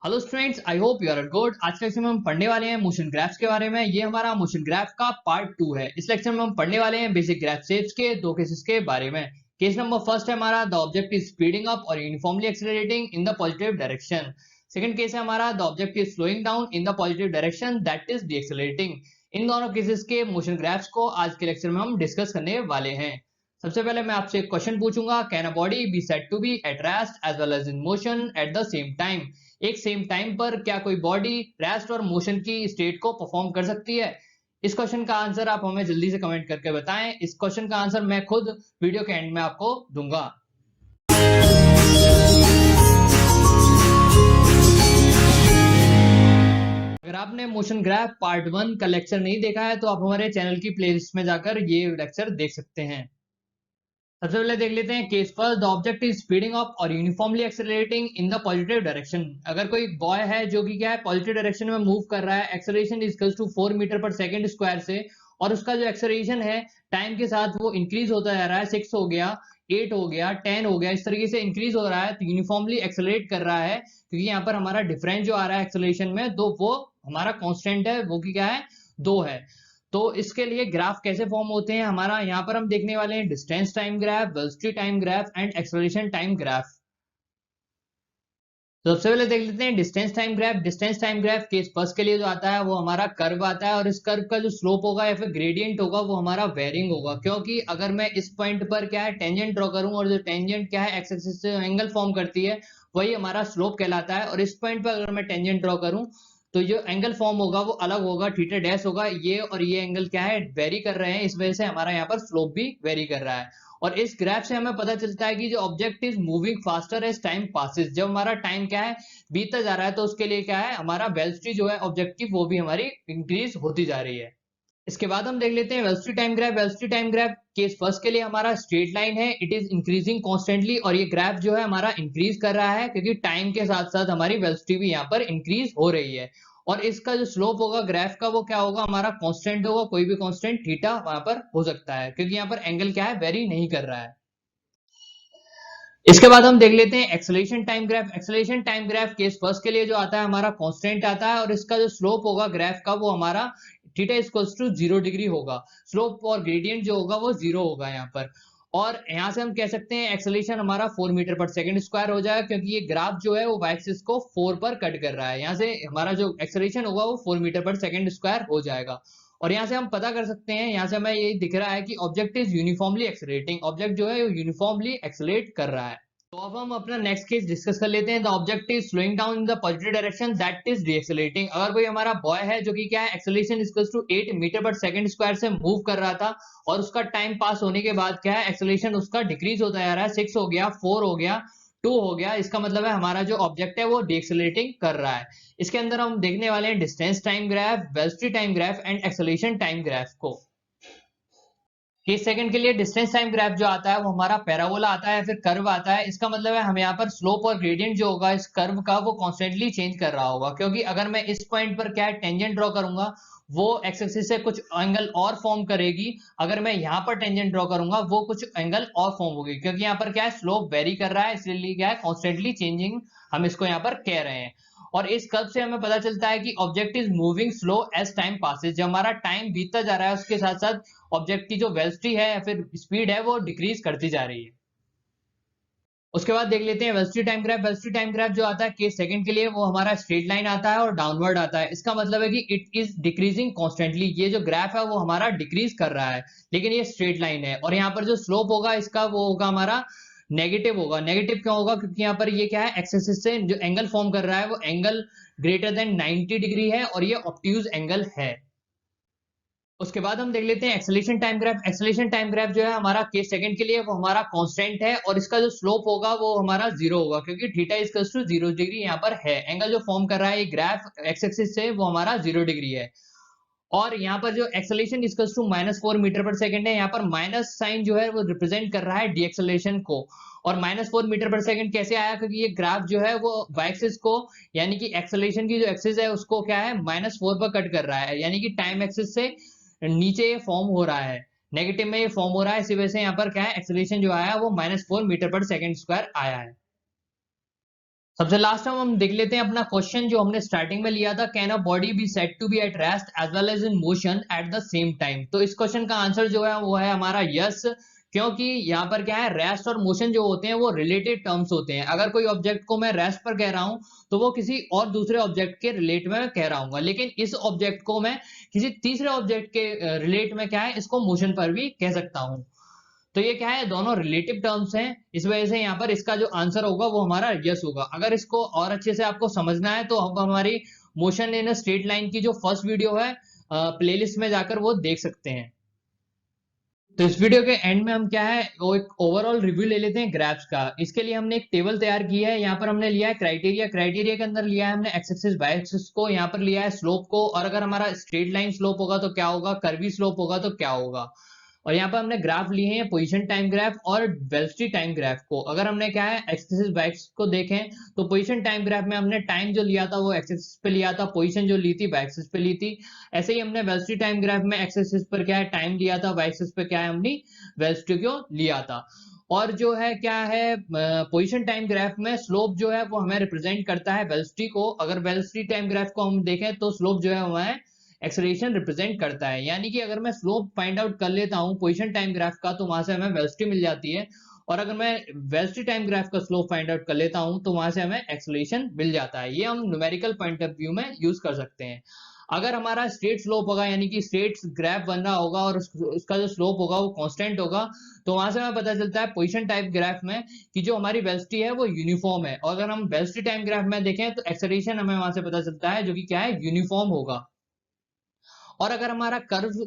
Hello students, I hope you are good. आज के lecture में हम पढ़ने वाले हैं मोशन ग्राफ्स के बारे में। ये हमारा मोशन ग्राफ का पार्ट 2 है। इस लेक्चर में हम पढ़ने वाले हैं बेसिक ग्राफ शेप्स के दो केसेस के बारे में। केस नंबर फर्स्ट है हमारा the object is speeding up और uniformly accelerating in the positive direction. Second case है हमारा the object is slowing down in the positive direction that is decelerating. इन दोनों केसेस के मोशन ग्राफ्स को आज के लेक्चर में हम डिस्कस करने वाले हैं। सबसे पहले मैं आपसे एक क्वेश्चन पूछूंगा, can a body be said to be at rest as well as in motion at the same time. एक सेम टाइम पर क्या कोई बॉडी रेस्ट और मोशन की स्टेट को परफॉर्म कर सकती है? इस क्वेश्चन का आंसर आप हमें जल्दी से कमेंट करके बताएं। इस क्वेश्चन का आंसर मैं खुद वीडियो के एंड में आपको दूंगा। अगर आपने मोशन ग्राफ पार्ट 1 का लेक्चर नहीं देखा है तो आप हमारे चैनल की प्लेलिस्ट में जाकर ये लेक्चर देख सकते हैं। सबसे पहले देख लेते हैं case first, the object is speeding up और uniformly accelerating in the positive direction. अगर कोई बॉय है जो कि क्या है पॉजिटिव डायरेक्शन में मूव कर रहा है, acceleration is equals to 4 metre per second square से, और उसका जो एक्सेलरेशन है टाइम के साथ वो इंक्रीज होता जा रहा है, 6 हो गया, 8 हो गया, 10 हो गया, इस तरीके से इंक्रीज हो रहा है, तो यूनिफॉर्मली एक्सेलरेट कर रहा है क्योंकि यहाँ पर हमारा डिफरेंस जो आ रहा है एक्सेलरेशन में दो, वो हमारा कांस्टेंट है, वो की क्या है 2 है। तो इसके लिए ग्राफ कैसे फॉर्म होते हैं हमारा यहाँ पर हम देखने वाले हैं distance time graph, velocity time graph and acceleration time graph. तो सबसे पहले देख लेते हैं distance time graph. Distance time graph case first के लिए जो आता है वो हमारा कर्व आता है, और इस कर्व का जो स्लोप होगा या फिर ग्रेडियंट होगा वो हमारा वेरिंग होगा, क्योंकि अगर मैं इस पॉइंट पर क्या है टेंजेंट ड्रॉ करूं और जो टेंजेंट क्या है एक्स एक्सिस से एंगल फॉर्म करती है वही हमारा स्लोप कहलाता है, और इस पॉइंट पर अगर मैं टेंजेंट ड्रॉ करूं तो जो एंगल फॉर्म होगा वो अलग होगा, थीटा डैश होगा। ये और ये एंगल क्या है वेरी कर रहे हैं, इस वजह से हमारा यहाँ पर स्लोप भी वेरी कर रहा है। और इस ग्राफ से हमें पता चलता है कि जो object is moving faster as time passes, जब हमारा टाइम क्या है बीतता जा रहा है तो उसके लिए क्या है हमारा वेलोसिटी जो है ऑब्जेक्ट की वो भी हमारी इंक्रीज होती जा रही है। इसके बाद हम देख लेते हैं velocity time graph. Velocity time graph case first के लिए हमारा स्ट्रेट लाइन है, इट इज इंक्रीजिंग कॉन्स्टेंटली, और ये ग्राफ जो है हमारा इंक्रीज कर रहा है क्योंकि टाइम के साथ साथ हमारी वेलोसिटी भी यहाँ पर इंक्रीज हो रही है। और इसका जो स्लोप होगा ग्राफ का वो क्या होगा हमारा कांस्टेंट होगा, कोई भी कांस्टेंट थीटा वहां पर हो सकता है क्योंकि यहाँ पर एंगल क्या है वेरी नहीं कर रहा है। इसके बाद हम देख लेते हैं acceleration time graph. Acceleration time graph case first के लिए जो आता है हमारा कांस्टेंट आता है, और इसका जो स्लोप होगा ग्राफ का वो हमारा थीटा इक्वल्स टू 0 डिग्री होगा। स्लोप और ग्रेडियंट जो होगा वो 0 होगा यहाँ पर। और यहाँ से हम कह सकते हैं एक्सेलरेशन हमारा 4 मीटर पर सेकंड स्क्वायर हो जाएगा, क्योंकि ये ग्राफ जो है वो वाई एक्सिस को 4 पर कट कर रहा है। यहाँ से हमारा जो एक्सेलरेशन होगा वो 4 मीटर पर सेकंड स्क्वायर हो जाएगा। और यहाँ से हम पता कर सकते हैं, यहाँ से हमें ये दिख रहा है कि object is uniformly accelerating, object जो है यूनिफॉर्मली एक्सेलरेट कर रहा है। तो अब हम अपना नेक्स्ट केस डिस्कस कर लेते हैं। The object is slowing down in the positive direction that is decelerating. अगर कोई हमारा बॉय है जो कि क्या है acceleration equals to 8 metre per second square से मूव कर रहा था, और उसका टाइम पास होने के बाद क्या है एक्सेलरेशन उसका डिक्रीज होता जा रहा है, 6 हो गया, 4 हो गया, 2 हो गया, इसका मतलब है हमारा जो ऑब्जेक्ट है वो डीएक्सेलरेटिंग कर रहा है। इसके अंदर हम देखने वाले हैं distance time graph, velocity time graph and acceleration time graph को। केस सेकंड के लिए डिस्टेंस टाइम ग्राफ जो आता है वो हमारा पैराबोला आता है या फिर कर्व आता है। इसका मतलब है हम यहाँ पर स्लोप और ग्रेडियंट जो होगा इस कर्व का वो कॉन्स्टेंटली चेंज कर रहा होगा, क्योंकि अगर मैं इस पॉइंट पर क्या है टेंजेंट ड्रॉ करूंगा वो एक्स एक्सिस से कुछ एंगल और फॉर्म करेगी, अगर मैं यहाँ पर टेंजेंट ड्रॉ करूंगा वो कुछ एंगल और फॉर्म होगी, क्योंकि यहाँ पर क्या है स्लोप वेरी कर रहा है, इसलिए क्या है कॉन्स्टेंटली चेंजिंग हम इसको यहाँ पर कह रहे हैं। और इस कर्व से हमें पता चलता है कि object is moving slow as time passes, जब हमारा टाइम बीतता जा रहा है उसके साथ साथ ऑब्जेक्ट की जो वेलोसिटी है या फिर स्पीड है वो डिक्रीज करती जा रही है। उसके बाद देख लेते हैं velocity time graph. Velocity time graph जो आता है केस सेकंड के लिए वो हमारा स्ट्रेट लाइन आता है और डाउनवर्ड आता है। इसका मतलब है कि इट इज डिक्रीजिंग कॉन्स्टेंटली, ये जो ग्राफ है वो हमारा डिक्रीज कर रहा है लेकिन ये स्ट्रेट लाइन है। और यहाँ पर जो स्लोप होगा इसका वो होगा हमारा नेगेटिव होगा। नेगेटिव क्यों होगा? क्योंकि यहाँ पर ये क्या है एक्स एक्सिस से जो एंगल फॉर्म कर रहा है वो एंगल ग्रेटर देन 90 डिग्री है और ये ऑब्ट्यूज एंगल है। उसके बाद हम देख लेते हैं acceleration time graph. Acceleration time graph जो है हमारा केस सेकंड के लिए वो हमारा कांस्टेंट है, और इसका जो स्लोप होगा वो हमारा 0 होगा, क्योंकि थीटा इक्वल्स टू 0 डिग्री यहाँ पर है। एंगल जो फॉर्म कर रहा है ये ग्राफ एक्स एक्सिस से वो हमारा 0 डिग्री है। और यहाँ पर जो acceleration equals to -4 metre per second है, यहाँ पर माइनस साइन जो है वो रिप्रेजेंट कर रहा है डीएक्सेलरेशन को। और -4 मीटर पर सेकंड कैसे आया? क्योंकि ये ग्राफ जो है वो वाई एक्सिस को यानी कि एक्सेलरेशन की जो एक्सिस है उसको क्या है -4 पर कट कर रहा है, यानी कि टाइम एक्सिस से नीचे ये फॉर्म हो रहा है, नेगेटिव में ये फॉर्म हो रहा है, इसी वजह से यहाँ पर क्या है एक्सेलरेशन जो आया वो -4 मीटर पर सेकंड स्क्वायर आया है। सबसे लास्ट में हम देख लेते हैं अपना क्वेश्चन जो हमने स्टार्टिंग में लिया था, can a body be said to be at rest as well as in motion at the same time. तो इस क्वेश्चन का आंसर जो है वो है हमारा यस, क्योंकि यहाँ पर क्या है, रेस्ट और मोशन जो होते हैं वो रिलेटेड टर्म्स होते हैं। अगर कोई ऑब्जेक्ट को मैं रेस्ट पर कह रहा हूं तो वो किसी और दूसरे ऑब्जेक्ट के रिलेट में कह रहा हूँ, लेकिन इस ऑब्जेक्ट को मैं किसी तीसरे ऑब्जेक्ट के रिलेट में क्या है, इसको मोशन पर भी कह सकता हूँ। तो ये क्या है, दोनों रिलेटिव टर्म्स हैं, इस वजह से यहाँ पर इसका जो आंसर होगा वो हमारा यस होगा। अगर इसको और अच्छे से आपको समझना है तो हम हमारी मोशन इन स्ट्रेट लाइन की जो फर्स्ट वीडियो है प्लेलिस्ट में जाकर वो देख सकते हैं। तो इस वीडियो के एंड में हम क्या है, वो एक ओवरऑल रिव्यू ले लेते हैं ग्राफ्स का। इसके लिए हमने एक टेबल तैयार की है। यहाँ पर हमने लिया है क्राइटेरिया, क्राइटेरिया के अंदर लिया है हमने एक्स एक्सिस वाई एक्सिस को, यहाँ पर लिया है स्लोप को, और अगर हमारा स्ट्रेट लाइन स्लोप होगा तो क्या होगा, कर्वी स्लोप होगा तो क्या होगा। और यहाँ पर हमने ग्राफ लिए हैं पोजीशन टाइम ग्राफ और वेलोसिटी टाइम ग्राफ को। अगर हमने क्या है एक्स एक्सिस वाई एक्सिस को देखें तो पोजीशन टाइम ग्राफ में हमने टाइम जो लिया था वो एक्स एक्सिस पे लिया था, पोजीशन जो ली थी वाई एक्सिस पे ली थी। ऐसे ही हमने वेलोसिटी टाइम ग्राफ में एक्स एक्सिस पर क्या है टाइम लिया था, वाई एक्सिस पे क्या है हमने वेलोसिटी को लिया था। और जो है क्या है पोजीशन टाइम ग्राफ में स्लोप जो है वो हमें रिप्रेजेंट करता है वेलोसिटी को। अगर वेलोसिटी टाइम ग्राफ को हम देखें तो स्लोप जो है हमें एक्सेलरेशन रिप्रेजेंट करता है। यानी कि अगर मैं स्लोप फाइंड आउट कर लेता हूं पोजीशन टाइम ग्राफ का तो वहां से हमें वेलोसिटी मिल जाती है, और अगर मैं वेलोसिटी टाइम ग्राफ का स्लोप फाइंड आउट कर लेता हूं तो वहां से हमें एक्सेलरेशन मिल जाता है। ये हम न्यूमेरिकल पॉइंट ऑफ व्यू में यूज कर सकते हैं। अगर हमारा स्ट्रेट स्लोप होगा, यानी कि स्ट्रेट ग्राफ बन रहा होगा और उसका जो स्लोप होगा वो कांस्टेंट होगा, तो वहां से हमें पता चलता है पोजीशन टाइप ग्राफ में कि जो हमारी वेलोसिटी है वो यूनिफॉर्म है। और अगर हम वेलोसिटी टाइम ग्राफ में देखें तो एक्सेलरेशन हमें वहां से पता चलता है जो कि क्या है, यूनिफॉर्म होगा। और अगर हमारा कर्व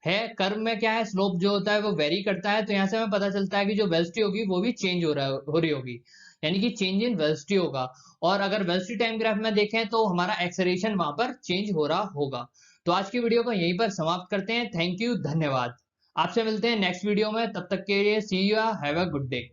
है, कर्व में क्या है, स्लोप जो होता है वो वेरी करता है, तो यहां से हमें पता चलता है कि जो वेलोसिटी होगी वो भी चेंज हो रही होगी, यानी कि चेंज इन वेलोसिटी होगा। और अगर वेलोसिटी टाइम ग्राफ में देखें तो हमारा एक्सेलरेशन वहां पर चेंज हो रहा होगा। तो आज की वीडियो को यहीं पर समाप्त करते हैं। थैंक यू, धन्यवाद। आपसे मिलते हैं नेक्स्ट वीडियो में, तब तक के लिए see you, have a good day.